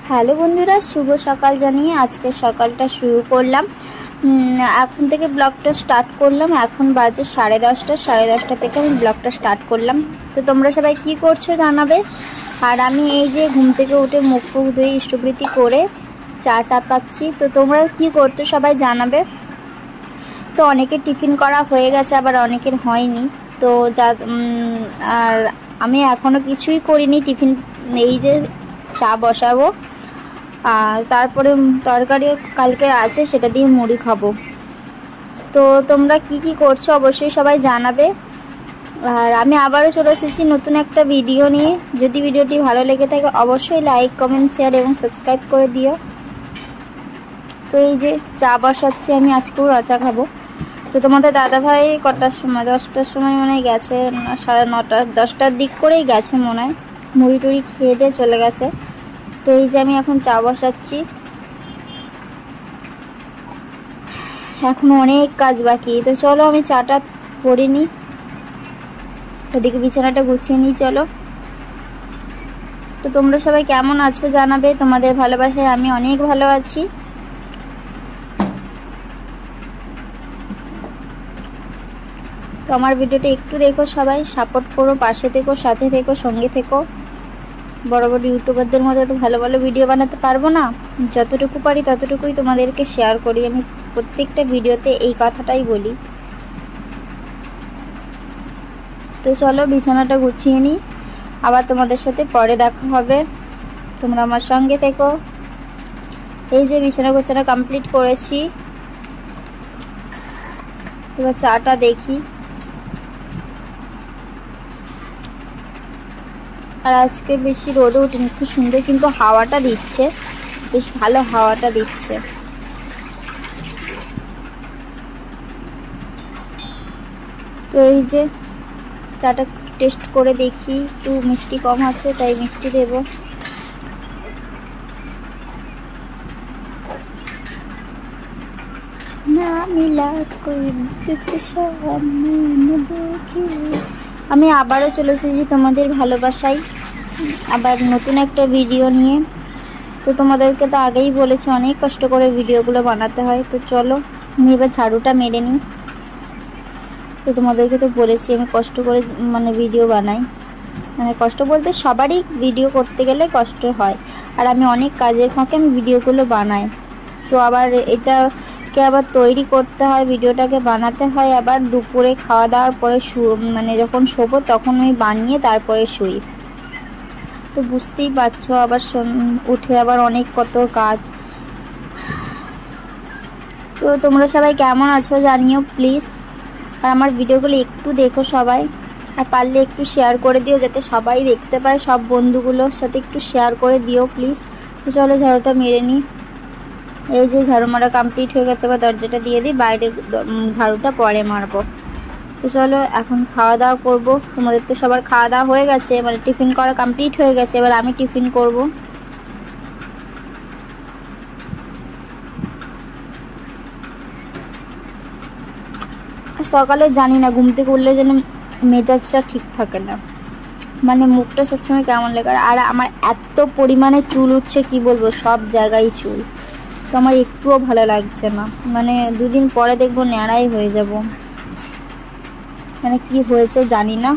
Hello বন্ধুরা, শুভ সকাল জানিয়ে আজকে সকালটা শুরু করলাম। এখন থেকে ব্লগটা স্টার্ট করলাম। এখন বাজে 10:30। 10:30 থেকে আমি ব্লগটা স্টার্ট করলাম। তো তোমরা সবাই কি করছো জানাবে। আর আমি এই যে ঘুম থেকে উঠে মুখ ফুক ধুয়ে ইষ্টবৃত্তি করে চা পাচ্ছি। তো তোমরা কি করছো সবাই জানাবে। তো অনেকের টিফিন করা হয়ে গেছে, আবার অনেকের হয়নি। তো আর আমি এখনও কিছুই করিনি। টিফিন এই যে চা বসাবো, আর তারপরে তরকারি কালকের আছে, সেটা দিয়ে মুড়ি খাবো। তো তোমরা কি করছো অবশ্যই সবাই জানাবে। আর আমি আবারও চলে এসেছি নতুন একটা ভিডিও নিয়ে। যদি ভিডিওটি ভালো লেগে থাকে অবশ্যই লাইক, কমেন্ট, শেয়ার এবং সাবস্ক্রাইব করে দিও। তো এই যে চা বসাচ্ছি, আমি আজকেও চা খাবো। তো তোমাদের দাদাভাই কটার সময়, 10টার সময় মনে হয় গেছে, 9:30 10টার দিক করেই গেছে মনে হয়। মুড়ি টুড়ি খেয়ে দিয়ে চলে গেছে। তো এই যে আমি এখন চা বসাচ্ছি। এখনো অনেক কাজ বাকি। তো চলো আমি চাটা করে নিই, ওদিকে বিছানাটা গুছিয়ে নিই। চলো। তো তোমরা সবাই কেমন আছো জানাবে। তোমাদের ভালোবাসায় আমি অনেক ভালো আছি। তো আমার ভিডিওটা একটু দেখো, সবাই সাপোর্ট করো, পাশে থেকো, সাথে থেকো, সঙ্গে থেকো। বড় বড় ইউটিউবারদের মতো তো ভালো ভালো ভিডিও বানাতে পারবো না, যতটুকু পারি ততটুকুই তোমাদেরকে শেয়ার করি। আমি প্রত্যেকটা ভিডিওতে এই কথাটাই বলি। তো চলো বিছানাটা গুছিয়ে নিই, আবার তোমাদের সাথে পরে দেখা হবে। তোমরা আমার সঙ্গে থেকো। এই যে বিছানা গোছানা কমপ্লিট করেছি, এবার চাটা দেখি। আর আজকে বেশি রোদে উঠেনি, খুব সুন্দর কিন্তু হাওয়াটা দিচ্ছে, বেশ ভালো হাওয়াটা দিচ্ছে। তো এই যে চাটা টেস্ট করে দেখি, একটু মিষ্টি কম আছে তাই মিষ্টি দেব। না মিলা আমি আবারও চলে এসেছি তোমাদের ভালোবাসায়, আবার নতুন একটা ভিডিও নিয়ে। তো তোমাদেরকে তো আগেই বলেছি অনেক কষ্ট করে ভিডিওগুলো বানাতে হয়। তো চলো আমি এবার ঝাড়ুটা মেরে নিই। তো তোমাদেরকে তো বলেছি আমি কষ্ট করে ভিডিও বানাই। কষ্ট বলতে সবারই ভিডিও করতে গেলে কষ্ট হয়, আর আমি অনেক কাজের ফাঁকে আমি ভিডিওগুলো বানাই। তো আবার এটাকে আবার তৈরি করতে হয়, ভিডিওটাকে বানাতে হয়, আবার দুপুরে খাওয়া দাওয়ার পরে যখন শোবো তখন আমি বানিয়ে তারপরে শুই। তো বুঝতেই পারছো, আবার উঠে আবার অনেক কত কাজ। তো তোমরা সবাই কেমন আছো জানিও প্লিজ। আর আমার ভিডিওগুলো একটু দেখো সবাই, আর পারলে একটু শেয়ার করে দিও যাতে সবাই দেখতে পায়, সব বন্ধুগুলোর সাথে একটু শেয়ার করে দিও প্লিজ। তো চলো ঝাড়ুটা মেরে নিই। এই যে ঝাড়ু মারা কমপ্লিট হয়ে গেছে, এবার দরজাটা দিয়ে দিই, বাইরে ঝাড়ুটা পরে মারবো। তো চলো এখন খাওয়া দাওয়া করবো। তোমাদের তো সবার খাওয়া দাওয়া হয়ে গেছে, টিফিন করা কমপ্লিট হয়ে গেছে, এবার আমি টিফিন করব। সকালে জানি না ঘুম থেকে উঠলে যেন মেজাজটা ঠিক থাকে না, মুখটা সবসময় কেমন লাগে। আর আমার এত পরিমাণে চুল উঠছে কি বলবো, সব জায়গায় চুল। তো আমার একটুও ভালো লাগছে না, 2 দিন পরে দেখবো ন্যাড়াই হয়ে যাব। কি হয়েছে জানি না,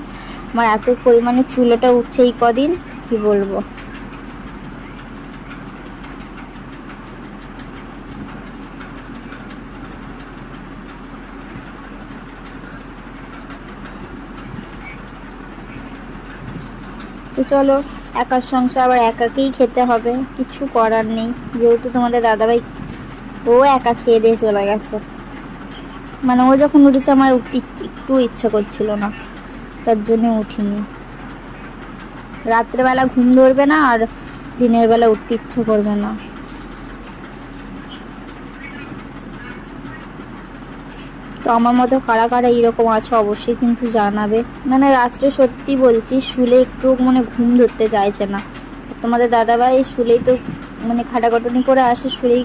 আমার এত পরিমাণে চুলটা উঠছে এই কদিন, কি বলবো। তো চলো, একার সংসার আবার একাকেই খেতে হবে, কিছু করার নেই। যেহেতু তোমাদের দাদাভাই ও একা খেয়ে দিয়ে চলে গেছে, ও যখন উঠেছে আমার উঠতে একটু ইচ্ছা করছিল না, তার জন্য উঠিনি। রাত্রেবেলা ঘুম ধরবে না, আর দিনের বেলা উঠতে ইচ্ছে করবে না। তো আমার মতো কারা কারা এইরকম আছে অবশ্যই কিন্তু জানাবে। রাত্রে সত্যি বলছি শুলে একটু ঘুম ধরতে চাইছে না। তোমাদের দাদাভাই শুলেই তো খাটাখাটুনি করে আসে, শুলেই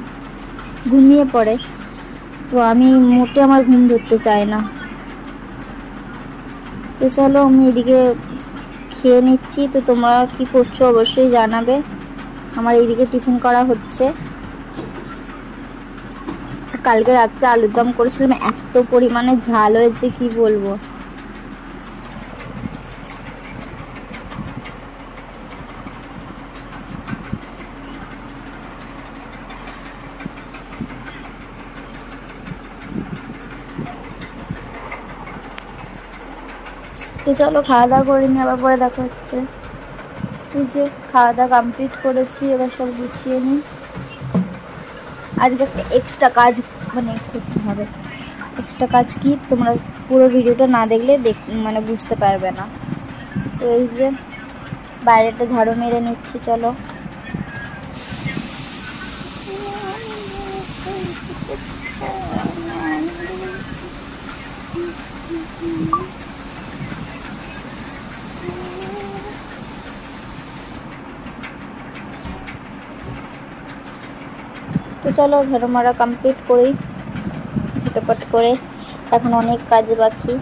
ঘুমিয়ে পড়ে। তো আমি মোটে আমার ঘুম ধরতে চায় না। তো চলো আমি এদিকে খেয়ে নিচ্ছি। তো তোমরা কি করছো অবশ্যই জানাবে। আমার এইদিকে টিফিন করা হচ্ছে। কালকে রাত্রে আলুর দম করেছিলাম, এত পরিমাণে ঝাল হয়েছে কি বলবো। তো চলো খাওয়া দাওয়া করে নিই, আবার পরে দেখা হচ্ছে। এই যে খাওয়া দাওয়া কমপ্লিট করেছি, এবার সব গুছিয়ে নিই। আজকে একটা এক্সট্রা কাজ মানে করতে হবে। এক্সট্রা কাজ কি তোমরা পুরো ভিডিওটা না দেখলে মানে বুঝতে পারবে না। তো এই যে বাইরেটা ঝাড়ু মেরে নিচ্ছি। চলো তো চলো ঝাড়ু মারা কমপ্লিট করি ঝটপট করে, এখন অনেক কাজ বাকি।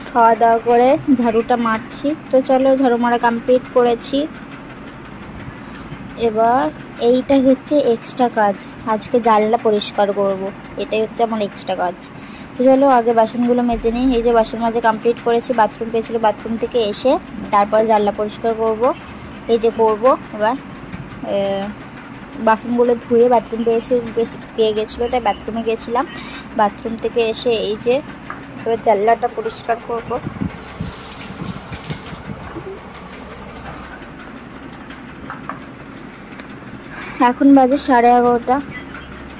খাওয়া দাওয়া করে ঝাড়ুটা মারছি। তো চলো ঝাড়ু মারা কমপ্লিট করেছি। এবার এইটা হচ্ছে এক্সট্রা কাজ, আজকে জানলা পরিষ্কার করব, এটাই হচ্ছে আমার এক্সট্রা কাজ। তো চলো আগে বাসনগুলো মেজে নিই। এই যে বাসন মাজা কমপ্লিট করেছি, বাথরুম পেয়েছিল, বাথরুম থেকে এসে তারপর জানলা পরিষ্কার করব। এই যে করব এবার বাসনগুলো ধুয়ে, বাথরুম পেয়ে গেছিলো তাই বাথরুমে গেছিলাম। বাথরুম থেকে এসে এই যে এবার জানলাটা পরিষ্কার করব। এখন বাজে 11:30।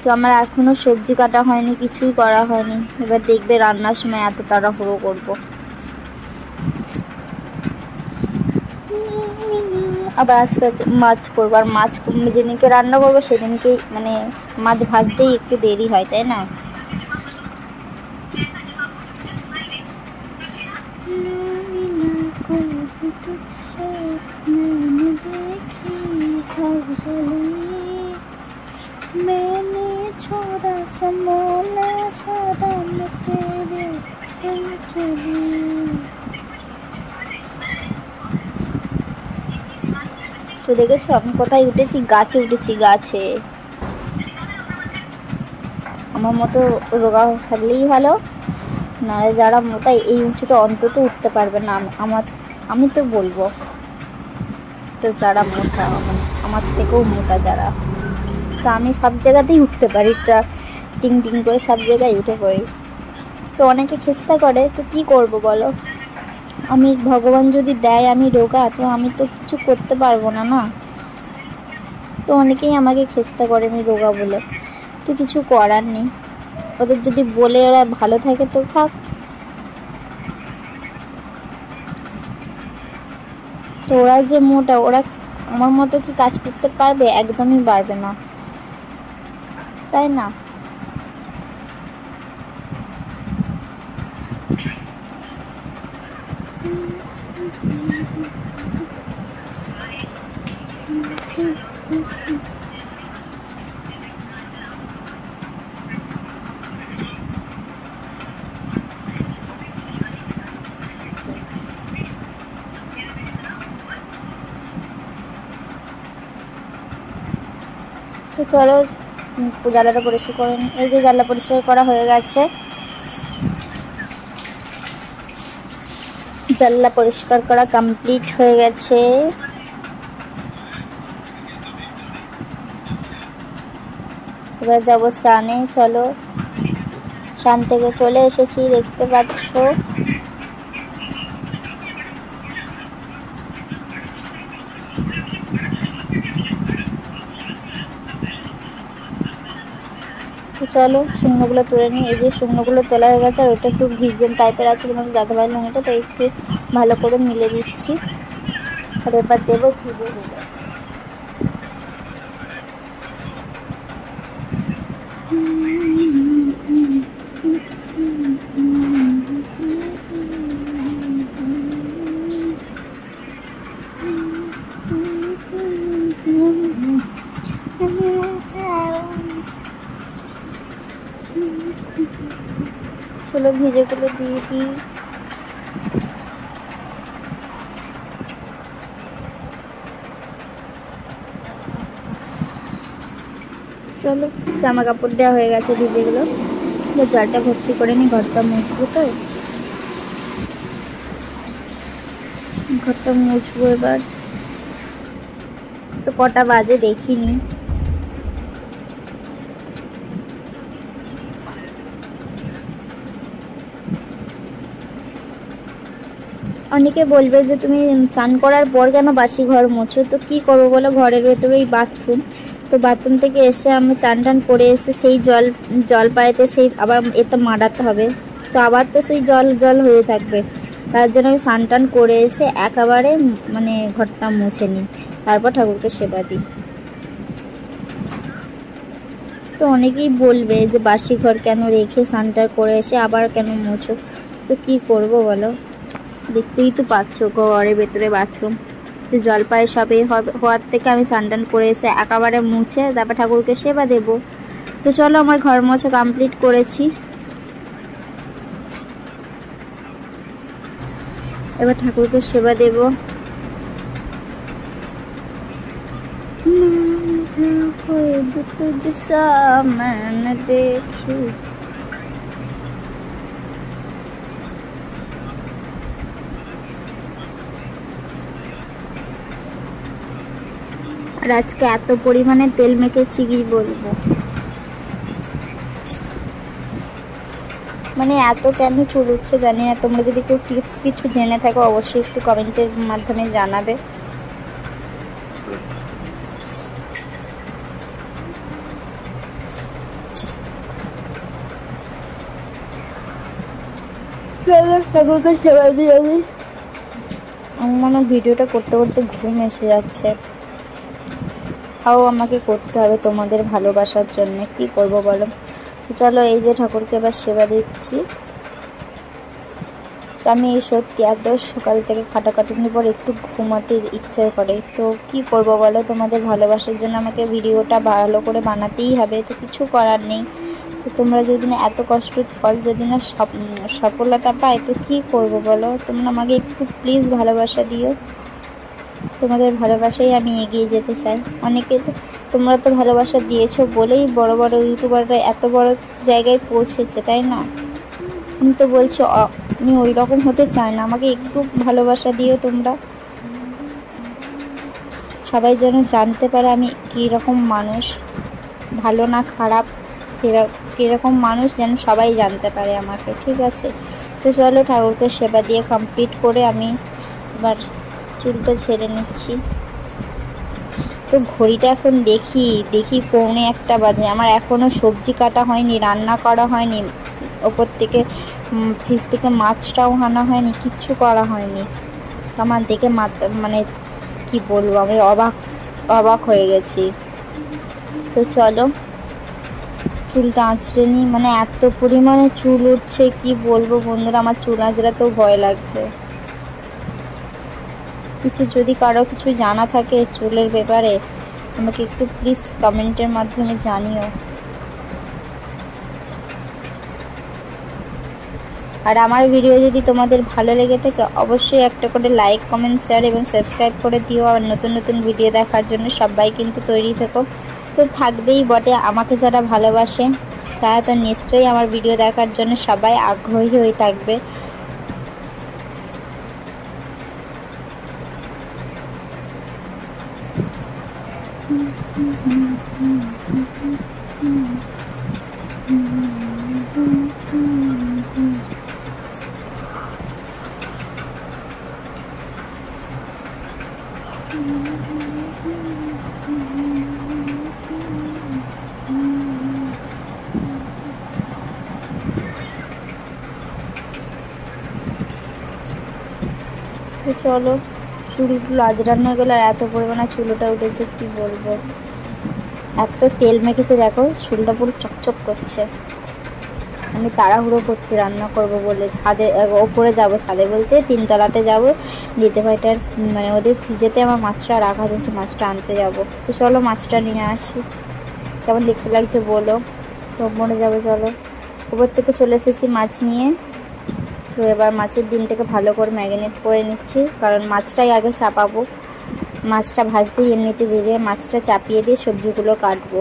তো আমার এখনো সবজি কাটা হয়নি, কিছুই করা হয়নি। এবার দেখবে রান্নার সময় এত তাড়াহুড়ো করবো। আবার আজকে মাছ করবো, আর মাছ যেদিনকে রান্না করবো সেদিনকেই মানে মাছ ভাজতেই একটু দেরি হয়, তাই না? তো দেখেছো আমি কোথায় উঠেছি? গাছে উঠেছি, গাছে। আমার মতো রোগা থাকলেই ভালো, নাহলে যারা মোটা এই উঁচুতে অন্তত উঠতে পারবে না। আমি তো বলবো, তো যারা মোটা আমার থেকেও মোটা যারা, তো আমি সব জায়গাতেই উঠতে পারি, টিং টিং করে সব জায়গায় উঠে পড়ি। তো অনেকে চেষ্টা করে, তো কি করব বলো? আমি ভগবান যদি দেয় আমি রোগা, তো আমি তো কিছু করতে পারবো না, না? তো অনেকেই আমাকে চেষ্টা করে আমি রোগা বলে, তো কিছু করার নেই। ওদের যদি বলে ওরা ভালো থাকে তো থাক। তো ওরা যে মোটা, ওরা আমার মতো কি কাজ করতে পারবে? একদমই পারবে না, তাই না? তো চলো জানলাটা পরিষ্কার করে নিই। এই যে জানলা পরিষ্কার করা হয়ে গেছে, জানলা পরিষ্কার করা কমপ্লিট হয়ে গেছে। এবার যাবো স্নানে। চলো, স্নান থেকে চলে এসেছি, দেখতে পাচ্ছ। চলো শুকনোগুলো তুলে নিই। এই যে শুকনোগুলো তোলা হয়ে গেছে, আর ওটা একটু ভিজেন টাইপের আছে, কিন্তু দাদাভাই লুঙ্গিটা, তো একটু ভালো করে মিলে দিচ্ছি। আর এবার দেবো ভিজে ভিজে। চলো ভিজেগুলো দিয়ে দিই। চলো, জামা কাপড় দেওয়া হয়ে গেছে ভিজেগুলো, জলটা ভর্তি করে নিই, ঘরটা মুছবো। তো ঘরটা মুছবো এবার। তো কটা বাজে দেখিনি। অনেকে বলবে যে তুমি স্নান করার পর কেন বাসি ঘর মোছো? তো কি করবো বলো, ঘরের ভেতরেই বাথরুম, তো বাথরুম থেকে এসে আমি চান টান করে এসে সেই জল পাড়াতে সেই আবার এটা মারাতে হবে, তো আবার তো সেই জল হয়ে থাকবে। তার জন্য আমি স্নান টান করে এসে একেবারে মানে ঘরটা মুছে নিই, তারপর ঠাকুরকে সেবা দিই। তো অনেকেই বলবে যে বাসি ঘর কেন রেখে স্নান টান করে এসে আবার কেন মোছো? তো কি করব বলো, দেখতেই তো পাচ্ছ ঘরের ভেতরে বাথরুম, তো জল পায়ে সবে হওয়ার থেকে আমি স্নান টান করে এসে একেবারে মুছে তারপর ঠাকুরকে সেবা দেব। তো চলো, আমার ঘর মোছা কমপ্লিট করেছি, এবার ঠাকুরকে সেবা দেব। আর আজকে এত পরিমাণে তেল মেখেছি কি বলবো, মানে এত কেন চুল উঠছে জানি না। তোমরা যদি কেউ টিপস কিছু জেনে থাকো অবশ্যই একটু কমেন্টের মাধ্যমে জানাবে। ঠাকুরকে সেবা দিয়ে আমি মনে ভিডিওটা করতে করতে ঘুম এসে যাচ্ছে, তাও আমাকে করতে হবে তোমাদের ভালোবাসার জন্য, কি করব বলো। তো চলো, এই যে ঠাকুরকে এবার সেবা দিচ্ছি। তো আমি সত্যি এত সকাল থেকে খাটাখাটুনির পর একটু ঘুমাতে ইচ্ছে করে, তো কি করব বলো, তোমাদের ভালোবাসার জন্য আমাকে ভিডিওটা ভালো করে বানাতেই হবে, তো কিছু করার নেই। তো তোমরা যদি না এত কষ্টের ফল যদি না সফলতা পায়, তো কি করব বলো। তোমরা আমাকে একটু প্লিজ ভালোবাসা দিও, তোমাদের ভালোবাসাই আমি এগিয়ে যেতে চাই। অনেকে তো তোমরা তো ভালোবাসা দিয়েছো বলেই বড় বড় ইউটিউবাররা এত বড় জায়গায় পৌঁছেছে, তাই না? আমি তো বলছি আমি ওই রকম হতে চাই না, আমাকে একটু ভালোবাসা দিও তোমরা, সবাই যেন জানতে পারে আমি কীরকম মানুষ, ভালো না খারাপ, কীরকম মানুষ যেন সবাই জানতে পারে আমাকে, ঠিক আছে? তো চলো, ঠাকুরকে সেবা দিয়ে কমপ্লিট করে আমি এবার চুলটা ছেড়ে নিচ্ছি। তো ঘড়িটা এখন দেখি 1:45 বাজে, আমার এখনও সবজি কাটা হয়নি, রান্না করা হয়নি, ওপর থেকে ফ্রিজ থেকে মাছটাও আনা হয়নি, কিচ্ছু করা হয়নি। আমার দেখে মানে কি বলবো, আমি অবাক হয়ে গেছি। তো চলো চুলটা আঁচড়ে নিই, মানে এত পরিমাণে চুল উঠছে কি বলবো বন্ধুরা, আমার চুল আঁচড়াতেও ভয় লাগছে। কিছু যদি কারো কিছু জানা থাকে চুলের ব্যাপারে আমাকে একটু প্লিজ কমেন্টের মাধ্যমে জানিও। আর আমার ভিডিও যদি তোমাদের ভালো লেগে থাকে অবশ্যই একটা করে লাইক, কমেন্ট, শেয়ার এবং সাবস্ক্রাইব করে দিও। আর নতুন নতুন ভিডিও দেখার জন্য সবাই কিন্তু তৈরি থেকো। তো থাকবেই বটে, আমাকে যারা ভালোবাসে তারা তো নিশ্চয়ই আমার ভিডিও দেখার জন্য সবাই আগ্রহী হয়ে থাকবে। তো চলো, চুলগুলো আজরানো হয়ে গেলো, আর এত পরিমাণে চুলটা উঠেছে কি বলবো, এত তেল মেখেছে দেখো, চুলটা পুরো চকচক করছে। আমি তাড়াহুড়ো করছি রান্না করব বলে, ছাদে ওপরে যাব, ছাদে বলতে 3 তলাতে যাব, দিতে ভাইটার মানে ওদের ফ্রিজেতে আমার মাছটা রাখা আছে, মাছটা আনতে যাব। তো চলো মাছটা নিয়ে আসি, কেমন দেখতে লাগছে বলো। তো মরে যাবো, চলো। উপর থেকে চলে এসেছি মাছ নিয়ে। তো এবার মাছের ডিমটাকে ভালো করে ম্যারিনেট করে নিচ্ছি, কারণ মাছটাই আগে চাপাবো, মাছটা ভাজতেই এমনিতে ধীরে মাছটা চাপিয়ে দিয়ে সবজিগুলো কাটবো।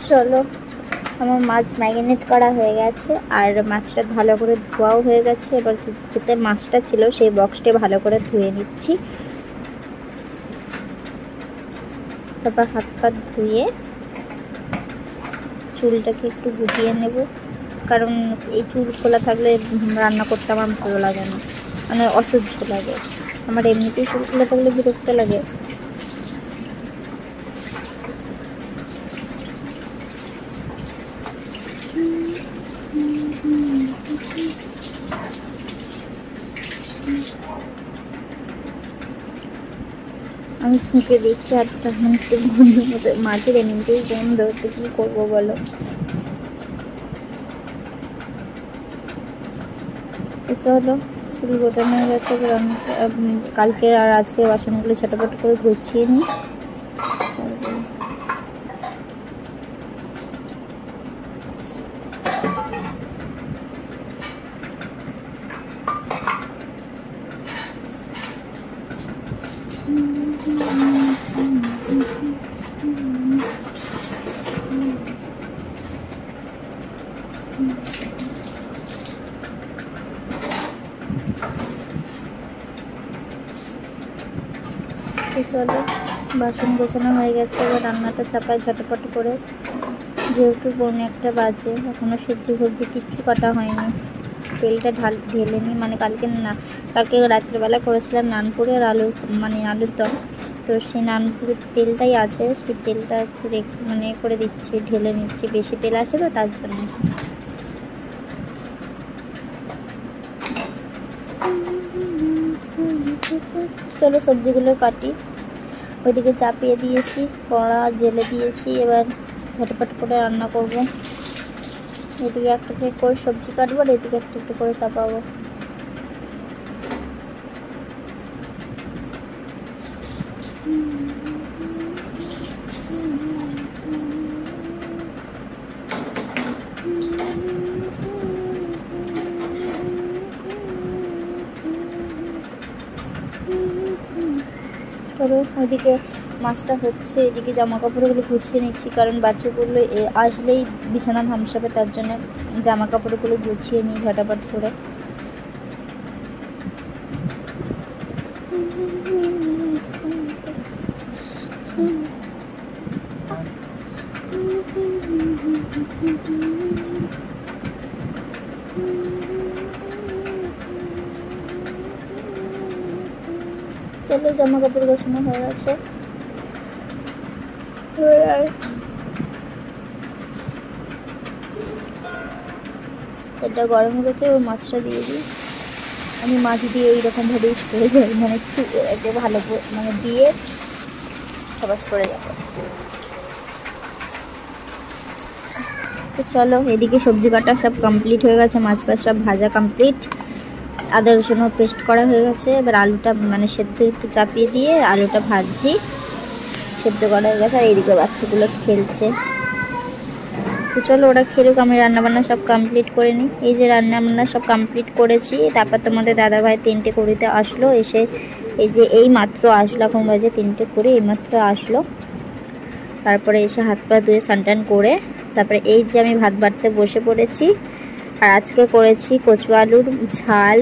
চলো, আমার মাছ ম্যারিনেট করা হয়ে গেছে আর মাছটা ভালো করে ধোয়াও হয়ে গেছে। এবার যেটা মাছটা ছিল সেই বক্সটা ভালো করে ধুয়ে নিচ্ছি। তারপর হাত পা ধুয়ে চুলটাকে একটু গুটিয়ে নেব, কারণ এই চুল খোলা থাকলে রান্না করতে আমার ভালো লাগে না, মানে অসহ্য লাগে। আমার এমনিতেই চুল খোলা থাকলে বিরক্ত লাগে। আমি শুঁকে দিচ্ছি আর তখন একটু গন্ধ মতো, মাছের এমনিতেই গন্ধ, তো কী করবো বলো। তো চলো, চুল গোটানো হয়ে গেছে। কালকে আর আজকে বাসনগুলো ছোটোখাট করে গুছিয়ে নিই। তো চলো, বাসন গোছানো হয়ে গেছে, এবার রান্নাটা চাপায় ঝটপট করে। যেহেতু 1:45 বাজে, এখনও সবজি কিচ্ছু কাটা হয়নি। তেলটা ঢেলে নিই, মানে কালকে রাত্রেবেলা করেছিলাম নানপুরে আর আলুর দম। তো সেই নানপুরের তেলটাই আছে, সেই তেলটা একটু করে দিচ্ছি, ঢেলে নিচ্ছি। বেশি তেল আছে তো তার জন্য। চলো সবজিগুলো কাটি। ওইদিকে চাপিয়ে দিয়েছি, কড়া জেলে দিয়েছি, এবার ঝটপট করে রান্না করব। এদিকে একটা করে সবজি কাটবো আর এদিকে একটু করে চাপাবো। তবে ওইদিকে মাছটা হচ্ছে, এদিকে জামা কাপড়গুলো গুছিয়ে নিচ্ছি, কারণ বাচ্চাগুলো আসলেই বিছানা ধামসাবে, তার জন্য জামা কাপড়গুলো গুছিয়ে নিই ঝটাপট করে। চলো, জামা কাপড় গোছানো হয়ে গেছে। এটা গরম হয়ে গেছে, ওই মাছটা দিয়ে দিই। আমি মাছ দিয়ে এইরকম ভাবেই সরে যাই, মানে একটু ভালো দিয়ে সবাই সরে যাবে। তো চলো, এদিকে সবজি কাটা সব কমপ্লিট হয়ে গেছে, মাছ সব ভাজা কমপ্লিট, আদা রসুনও পেস্ট করা হয়ে গেছে। এবার আলুটা সেদ্ধ একটু চাপিয়ে দিয়ে আলুটা ভাজছি, সেদ্ধ করা হয়ে গেছে। আর এইদিকে বাচ্চাগুলো খেলছে। তো চলো, ওরা খেলুক, আমি রান্নাবান্না সব কমপ্লিট করে নিই। এই যে রান্নাবান্না সব কমপ্লিট করেছি। তারপর তোমাদের দাদাভাই 3:20 আসলো, এসে এই মাত্র আসলো, এখন বাজে 3:20, এই মাত্র আসলো। তারপরে এসে হাত পা ধুয়ে স্নান করে তারপরে এই যে আমি ভাত বাড়তে বসে পড়েছি। আর আজকে করেছি কচু আলুর ঝাল,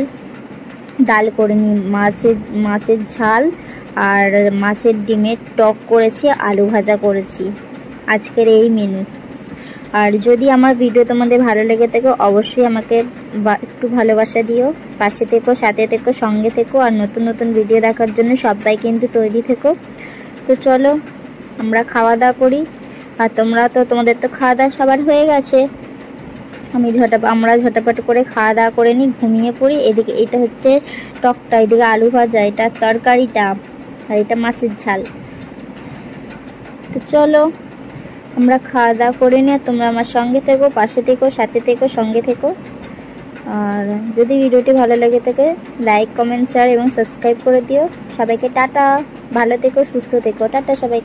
ডাল করে নি, মাছের ঝাল আর মাছের ডিমের টক করেছি, আলু ভাজা করেছি, আজকের এই মেনু। আর যদি আমার ভিডিও তোমাদের ভালো লেগে থাকে অবশ্যই আমাকে একটু ভালোবাসা দিও, পাশে থেকো, সাথে থেকো, সঙ্গে থেকো। আর নতুন নতুন ভিডিও দেখার জন্য সবাই কিন্তু তৈরি থেকো। তো চলো আমরা খাওয়া দাওয়া করি। আর তোমাদের তো খাওয়া দাওয়া সবার হয়ে গেছে, আমরা ঝটাপট করে খাওয়া দাওয়া করে নিই, ঘুমিয়ে পড়ি। এদিকে এটা হচ্ছে টকটা, এদিকে আলু ভাজা, এটা তরকারিটা, আর এটা মাছের ঝাল। তো চলো আমরা খাওয়া দাওয়া করে নিই। তোমরা আমার সঙ্গে থেকো, পাশে থেকো, সাথে থেকো, সঙ্গে থেকো। আর যদি ভিডিওটি ভালো লেগে থাকে লাইক, কমেন্ট, শেয়ার এবং সাবস্ক্রাইব করে দিও। সবাইকে টাটা, ভালো থেকো, সুস্থ থেকো, টাটা সবাইকে।